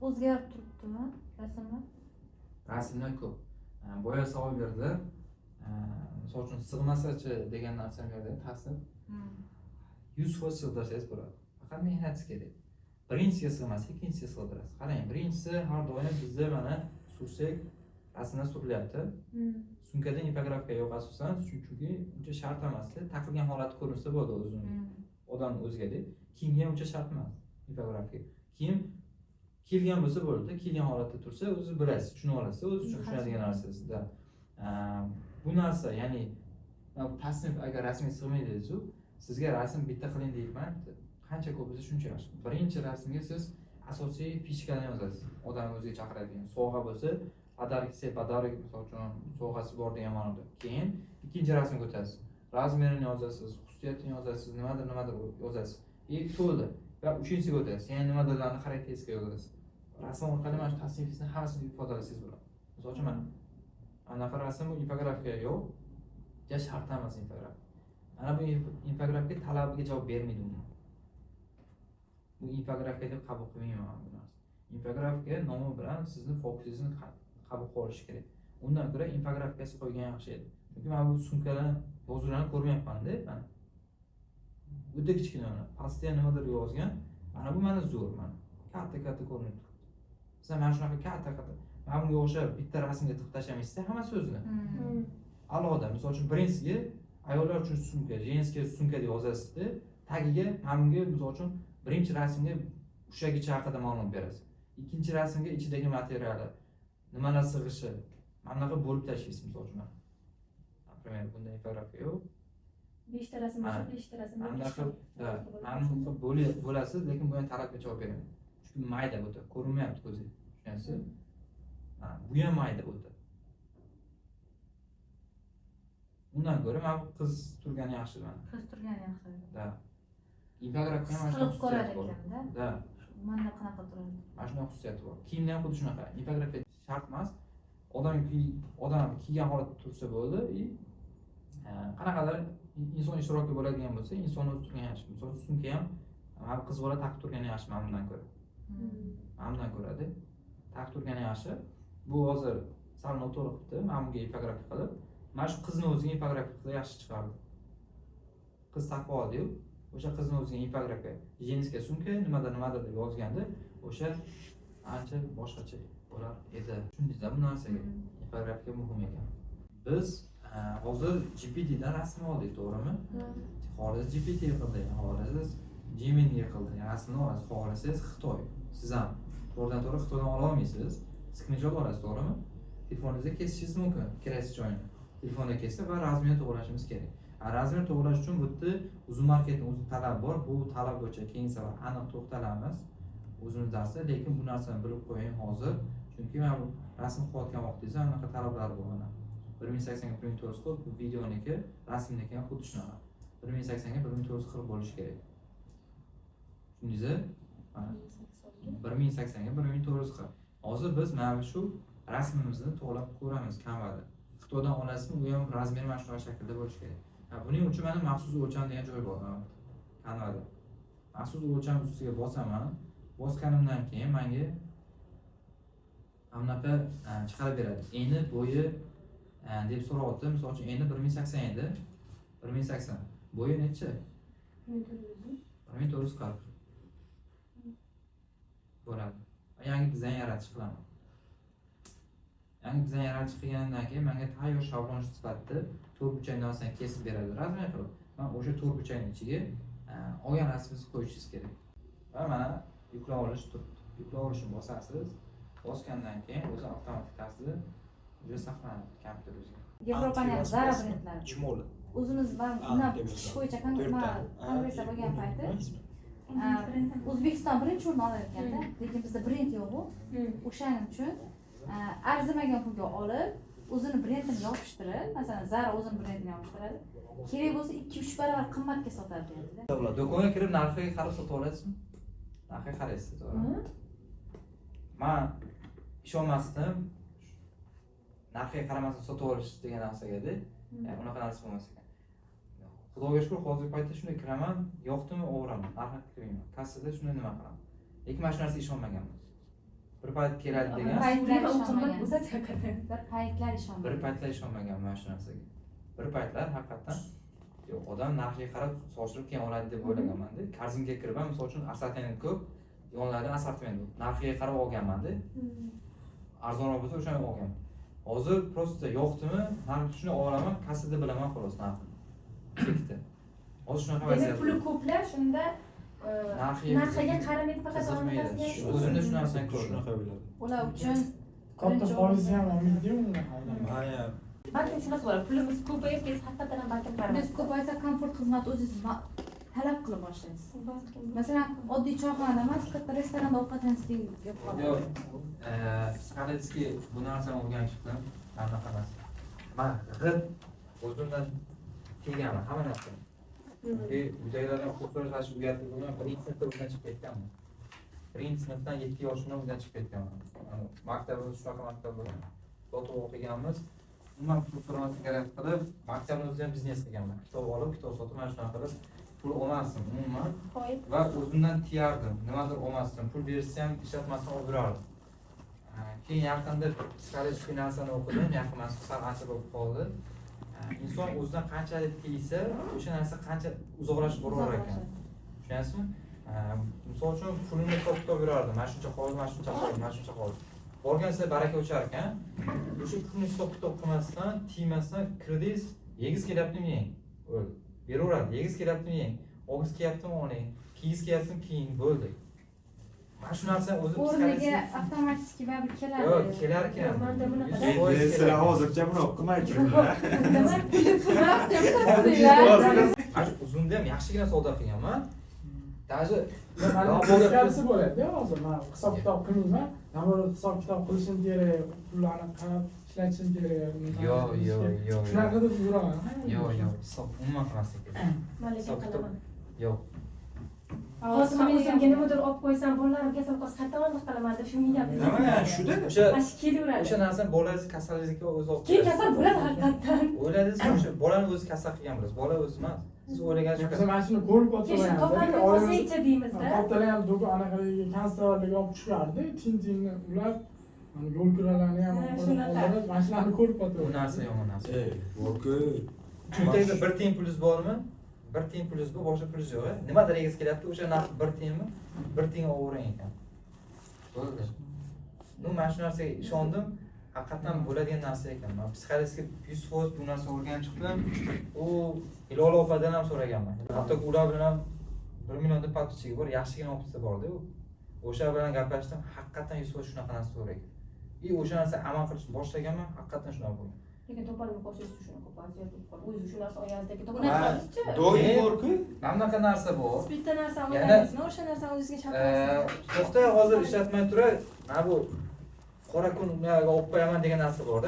O'zgarib turibdimi rasmlar? Rasmlar ko'p. Boya savol berdilar. Misol uchun sig'masachi degan narsani berdi, tasnif. 100% sig'dirsangiz bo'ladi. Faqat mehnatingiz kerak. Birinchisiga sig'masa, ikkinchisiga sig'dirasiz. Qarang, birinchisi har doim bizda mana sursak rasmlar surilyapti. Sumkada infografika yo'q asosan, chunki uncha shart emasda, taqilgan holati ko'rinsa bo'ladi o'zini. Odam o'zgadek. Kiyimga uncha shart emas infografika. Kiyim kelgan bo'lsa bo'ldi, kelgan holatda tursa o'zingiz bilasiz, tushunib olasiz, o'zingiz uchun tushunadigan narsasida. Bu narsa, ya'ni tasnif agar rasmiy sig'maydi desa, sizga rasm bitta qiling deyman, qancha ko'p bo'lsa shuncha yaxshi. Birinchi rasmga siz asosiy fichkalarni yozasiz. Odam o'ziga chaqiradigan. Sovg'a bo'lsa, подарок, подарок, misol uchun sovg'asi bor degan ma'noda. Keyin ikkinchi rasmga o'tasiz. Razmerini yozasiz, xususiyatini yozasiz, nimadir yozasiz. To'ldi. Va uchinchisiga o'tasiz. Ya'ni nimadirlarni xarakteristika yozasiz. Rasm orqali mana shu tasnifni hammasini ifodalasangiz bo'ladi. Misol uchun mana anaqa rasm bu infografika yo'q. Ja shart emas infografika. Mana bu infografika talabiga javob bermaydi uni. Bu infografika deb qabul qilmayman bu narsa. Infografika nomi bilan sizni fokusingizni qabul qilish kerak. Undan ko'ra infografikasi qo'ygan yaxshi edi. Chunki men bu sumkalarni yozuvlarni ko'rmayapman-da, mana. O'ta kichkina mana. Pastda nimadir yozgan. Mana bu mana zo'r mana. Katta ko'rinib turibdi. Siz mana shunaqa katta. Mana bunga o'xshab bitta rasmga tiq tashlamaysizda hammasi o'zini. Alohida, misol uchun birinchisiga ayollar uchun sumka, jenskiy sumka deb yozasizda, tagiga mana bunga misol uchun birinchi rasmga ushagicha haqida ma'lumot berasiz. Ikkinchi rasmga ichidagi materiali, nimalar sig'ishi, mana bunaqa bo'lib tashlaysiz misol uchun. Например, bunda infografika yo'q. 5 ta rasm bo'lsa 5 ta rasm. Mana bo'lasiz, lekin bu ham talabga javob beradi. Chunki mayda o'ta, ko'rinmayapti ko'zga. Tushunasiz? Bu ham mayda o'ta. Undan ko'ra mana bu qiz turgani yaxshi mana. Qiz turgani yaxshi. Da. Infografika mana Qilib ko'rar ekanda. Da. Mana qanaqa turadi? Mana shunaqa xususiyati bor. Kiyimda ham xuddi shunaqa. Infografika shart emas. Odam kiygan holatda tursa bo'ldi. Qanaqadir inson ishtiroki bo'ladigan bo'lsa, inson o'zi turgani yaxshi. Misol sumka ham mana qiz bola taqib turgani yaxshi mana bundan ko'ra. Mana bundan ko'radi. Taqib turgani yaxshi. Bu hozir sal noto'g'ri qilibdi. Mana bunga infografika qilib, mana shu qizni o'ziga infografika qilib yaxshi chiqardi. Qiz taqib oldi-yu, o'sha qizni o'ziga infografika, jenskiy sumka, nimadir deb yozganda, o'sha ancha boshqacha bo'lar edi. Tushundingizmi bu narsaga? Infografika muhim ekan. Biz hozir GPT dan rasm oldik, to'g'rimi? Xohlasangiz GPT qildik, xohlasangiz Gemini qildik. Rasmni olasiz, xohlasangiz Xitoy. Siz ham to'g'ridan-to'g'ri Xitoydan ola olmaysiz. Screenshot olasiz, to'g'rimi? Telefoningizda kesishingiz mumkin, kerakli joyini. Telefonda kessa va razmerni to'g'rilashimiz kerak. Razmer to'g'rilash uchun bu yerda uzun marketning o'zi talab bor. Bu talab bo'yicha keyin safar aniq to'xtalamiz o'zimiz darsda, lekin bu narsani bilib qo'ying hozir. Chunki men bu rasm qilayotgan vaqtingizda anaqa talablar bor mana. 1080 ga 1440 bu videoniki, rasmniki ham xuddi shunaqa. 1080 ga 1440 bo'lishi kerak. Tushundingizmi? Mana 1080 ga 1440. Hozir biz mana shu rasmimizni to'g'rilab ko'ramiz Canva'da. Xitoydan olasizmi, u ham razmer mana shunaqa shaklda bo'lishi kerak. Buning uchun mana maxsus o'lcham degan joy bor Canva'da. Maxsus o'lcham ustiga bosaman. Bosganimdan keyin menga hamnaqa chiqarib beradi. Eni, bo'yi deb so'rayapti. Misol uchun eni 1080 edi. 1080. Bo'yi necha? 1440. Bo'ladi. Yangi dizayn yaratish qilaman. Yangi dizayn yaratish qilgandan keyin menga tayyor shablon sifatida to'rtburchak narsani kesib beradi, razmer qilib. Men o'sha to'rtburchakning ichiga olgan rasmingizni qo'yishingiz kerak. Va mana yuklab olish turibdi. Yuklab olishni bosasiz. Bosgandan keyin o'zi avtomatik tarzda o'zi saqlanadi kompyuteringizga. Yevropaning Zara brendlari. Jumoli. O'zimiz mana ish bo'yicha kongressda bo'lgan payti O'zbekiston birinchi o'rin olayotganda, lekin bizda brend yo'q. O'shaning uchun arzimagan pulga olib, o'zini brendini yopishtirib, masalan, Zara o'zini brendini yopishtiradi. Kerak bo'lsa 2-3 barobar qimmatga sotadi deydi-da. Do'konga kirib narxiga qarab sotib olasizmi? Narxiga qaraysiz, to'g'rimi? Men ishonmasdim. Narxiga qaramasdan sotib olish degan narsaga-da. unaqa narsa bo'lmas ekan. Xudoga shukr, hozirgi paytda shunday kiraman, yoqdimi overaman, narxini kirmayman. Kassada shunday nima qilaman. Lekin mana shu narsaga ishonmaganman. Bir payt keladi degan. Paytlar Qimmat ishonmagan. bo'lsa haqiqatan. Bir paytlar ishonmagan. Bir paytlar ishonmaganman mana shu narsaga. Bir paytlar haqiqatan yo'q, odam narxiga qarab sochirib keyin oladi deb o'ylaganman-da. Korzinkaga kirib ham misol uchun assortiment ko'p, yonlarida assortiment yo'q. Narxiga qarab olganman-da. Arzonroq bo'lsa o'shani olganman. Hozir prosta yoqdimi, narxni shuni olaman, kassada bilaman xolos narxini. Chekdi. Hozir shunaqa Demak, vaziyat. puli ko'plar shunda narxiga qaramaydi, faqat qiziqmaydi. O'zimda shu narsani ko'rdim. Shunaqa bo'ladi. Ular uchun Katta foizi ham olmaydi-yu unaqa. Mana balkim shunaqa bo'ladi. Pulimiz ko'payib ketsa, haqiqatan ham balkim biz qaramaydi. ko'paysa komfort xizmat o'zingiz talab qila boshlaysiz. Masalan, oddiy choyxonada emas, katta restoranda ovqatlanishga qoladi. Yo'q, psixologически bu narsani o'rganib chiqdim. Qanaqa narsa. Men g'ib o'zimdan kelganman hamma narsa. Uydagilardan qo'shilib uyatli bo'lgan birinchi sinfda o'rganib chiqib ketganman. Birinchi sinfdan 7 yoshimda o'rganib chiqib ketganman. Maktabimiz shunaqa maktab bo'lgan. Loto o'qiganmiz. Umuman pul firmasi kerak qilib, maktabimizda ham biznes qilganman. Kitob olib, kitob sotib, mana shunaqa qilib pul olmasdim umuman va o'zimdan tiyardim. Nimadir olmasdim, pul bersa ham ishlatmasdan olib yurardim. Keyin yaqinda psixologik narsani o'qidim, yaqin mas'ul asr bo'lib qoldi. Inson o'zidan qanchalik tiysa, o'sha narsa qancha uzoqlashib borar ekan. Tushunasizmi? Misol uchun pulni hisob-kitob yurardim. Mana shuncha qoldi, mana shuncha qoldi, mana shuncha qoldi. Borgansa baraka o'char ekan. O'sha pulni hisob-kitob qilmasdan, tiymasdan kirdingiz, yegiz kelyaptimi yeng. Bo'ldi. Beraveradi. Yegiz kelyaptimi yeng. Og'iz kelyaptimi oling. Kiyiz kelyaptimi kiying, bo'ldi. Mana shu narsa o'zi O'rniga avtomatik baribir keladi. Yo'q, kelar ekan. Manda bunaqa. Men sizlar hozircha bunaqa qilmaysiz. Mana shu uzunda ham yaxshigina savdo qilganman. Даже Taskarisi bo'ladi-ya hozir. Men hisob-kitob qilmayman. Namorat hisob-kitob qilishim kerak, pullarni qarab ishlatishim kerak. yo'q. Shunaqa deb yuraman. Yo'q, hisob umuman qilmaslik kerak. Men lekin qilaman. Yo'q. Hozir men o'zimga nimadir olib qo'ysam, bolalarim kasal qolsa qayerdan qilaman deb shuni gapirdim. Mana shuda. Ashi kelaveradi. O'sha narsani bolaningiz kasallikka o'zi olib Keyin kasal bo'ladi haqiqatan. o'yladingizmi, o'sha bolani o'zi kasal qilgan bo'lasiz. Bola o'zi emas. Siz o'ylagancha Masalan, mana shuni ko'rib Keyin shu o'tiraman. topalni qolsa-chi deymizda. Kattalar ham do'kon anaqa konsertlarga olib chiqardi, tinchini ular yo'l kiralarni ham Shunaqa. mana shularni ko'rib bu o'tiraman. narsa yomon narsa. Bo'lku. Cho'ntagida 1 tiyin pulingiz bormi? 1 tiyin pulingiz bor, boshqa pulingiz yo'q. Nimadir egiz kelyapti, o'sha narx 1 tiyinmi? 1 tiyin olavering ekan. Bo'ldi. Men shu narsaga ishondim. Haqiqatan bo'ladigan narsa ekan. Men psixologik 100% bu narsani o'rganib chiqdim. U Hilola opadan ham so'raganman. Hatto ular bilan ham 1 millionda podpischigi bor, yaxshigina opsiya bor-da u. O'sha bilan gaplashdim, haqiqatan 100% shunaqa narsa so'ragan. O'sha narsa amal qilishni boshlaganman, haqiqatan shunaqa bo'lgan. Lekin topalni qolsangiz shunaqa qilasiz, o'zi shu narsa oyog'idagi Bunaqa topalni. Doim borku. Mana bunaqa narsa bor. Bitta narsani Yana- o'rganasizmi, o'sha narsani o'zingizga chaqirasiz. To'xta, hozir ishlatmay turay. Mana bu qora kun olib qo'yaman degan narsa bor-da.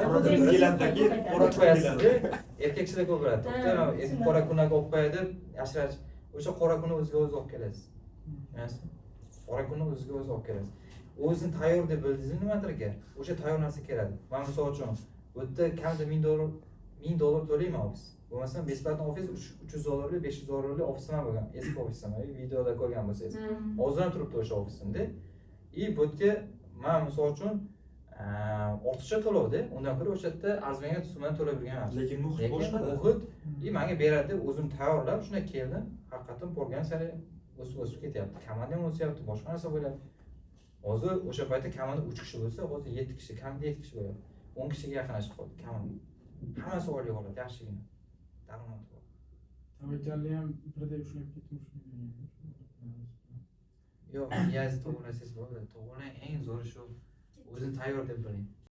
Qora qo'yasiz-da. Erkak kishi ko'p biladi. To'xta, qora kunga olib qo'yadi deb yashirash. O'sha qora kunni o'ziga o'zi olib kelasiz. Tushunasizmi? Qora kunni o'ziga o'zi olib kelasiz. O'zini tayyor deb bildingizmi nimadirga? O'sha tayyor narsa keladi. Men misol uchun bu yerda kamida $1000 to'layman ofis. Bo'lmasam besplatniy ofis $300, $500 ofis ham bo'lgan. Eski ofisim, videoda ko'rgan bo'lsangiz. Hozir ham turibdi o'sha ofisimda. Bu yerga men misol uchun ortiqcha to'lovda, undan ko'ra o'sha yerda arzonga summa to'lab yurgan afzal. Lekin muhit Lekin boshqa. muhit menga beradi, o'zim tayyorlab shunday keldim. Haqiqatan borgan sari o'sib ketyapti. Komanda ham o'syapti, boshqa narsa bo'lyapti. Hozir o'sha paytda komanda 3 kishi bo'lsa, hozir 7 kishi, kamida 7 kishi bo'lyapti. 10 kishiga yaqinlashib qoldi komanda. Hammasi oylik oladi, yaxshigina. Daromad bor. Tavakkalni ham birdek ushlab ketmish. Yo'q, niyazni to'g'rilasangiz bo'ladi. To'g'ri eng zo'ri shu. O'zini tayyor deb biling.